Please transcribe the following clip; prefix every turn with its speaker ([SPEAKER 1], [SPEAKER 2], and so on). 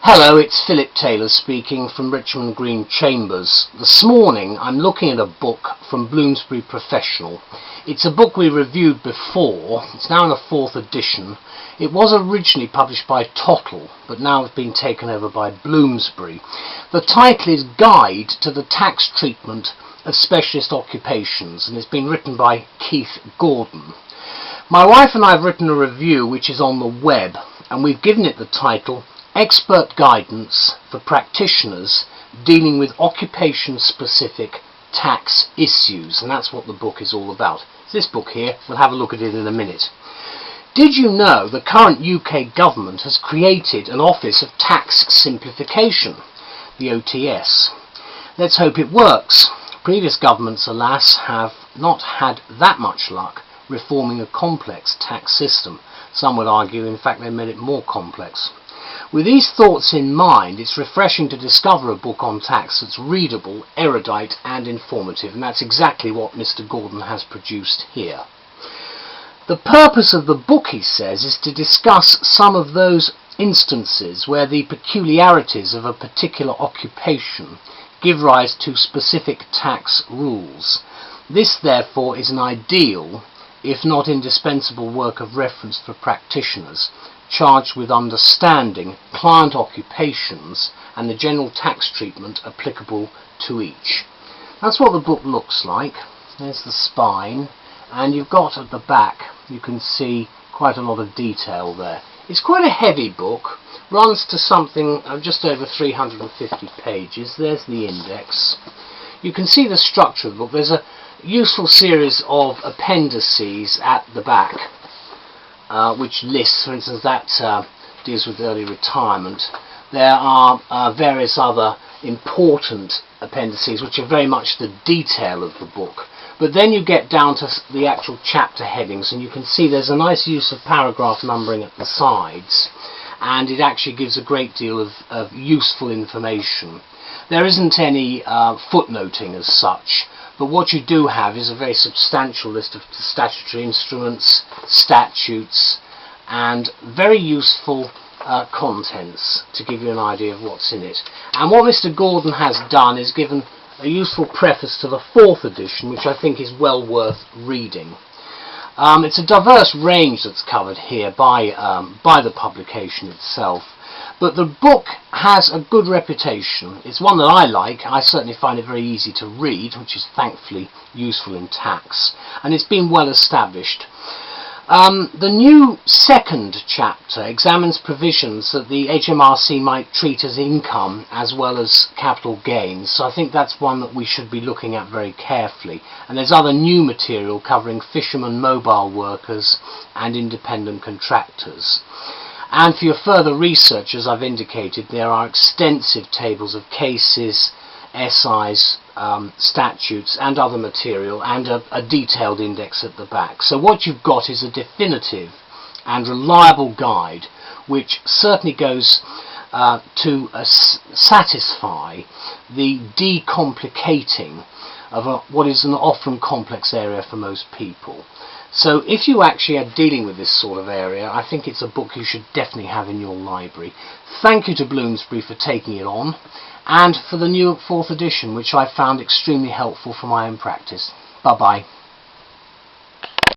[SPEAKER 1] Hello, it's Philip Taylor speaking from Richmond Green Chambers. This morning I'm looking at a book from Bloomsbury Professional. It's a book we reviewed before. It's now in a fourth edition. It was originally published by Tottle, but now it's been taken over by Bloomsbury. The title is Guide to the Tax Treatment of Specialist Occupations, and it's been written by Keith Gordon. My wife and I have written a review which is on the web, and we've given it the title Expert Guidance for Practitioners Dealing with Occupation-Specific Tax Issues, and that's what the book is all about. It's this book here. We'll have a look at it in a minute. Did you know the current UK government has created an Office of Tax Simplification, the OTS? Let's hope it works. Previous governments, alas, have not had that much luck reforming a complex tax system. Some would argue, in fact, they made it more complex. With these thoughts in mind, it's refreshing to discover a book on tax that's readable, erudite and informative, and that's exactly what Mr. Gordon has produced here. The purpose of the book, he says, is to discuss some of those instances where the peculiarities of a particular occupation give rise to specific tax rules. This, therefore, is an ideal, if not indispensable, work of reference for practitioners charged with understanding client occupations and the general tax treatment applicable to each. That's what the book looks like. There's the spine, and you've got at the back, you can see quite a lot of detail there. It's quite a heavy book, runs to something just over 350 pages. There's the index. You can see the structure of the book. There's a useful series of appendices at the back, which lists, for instance, that deals with early retirement. There are various other important appendices which are very much the detail of the book. But then you get down to the actual chapter headings, and you can see there's a nice use of paragraph numbering at the sides, and it actually gives a great deal of useful information. There isn't any footnoting as such, but what you do have is a very substantial list of statutory instruments, statutes, and very useful contents to give you an idea of what's in it. And what Mr. Gordon has done is given a useful preface to the fourth edition, which I think is well worth reading. It's a diverse range that's covered here by the publication itself. But the book has a good reputation. It's one that I like. I certainly find it very easy to read, which is thankfully useful in tax. And it's been well established. The new second chapter examines provisions that the HMRC might treat as income as well as capital gains. So I think that's one that we should be looking at very carefully. And there's other new material covering fishermen, mobile workers and independent contractors. And for your further research, as I've indicated, there are extensive tables of cases, SIs, statutes and other material, and a detailed index at the back. So what you've got is a definitive and reliable guide which certainly goes to satisfy the decomplicating of what is an often complex area for most people. So if you actually are dealing with this sort of area, I think it's a book you should definitely have in your library. Thank you to Bloomsbury for taking it on, and for the new fourth edition, which I found extremely helpful for my own practice. Bye-bye.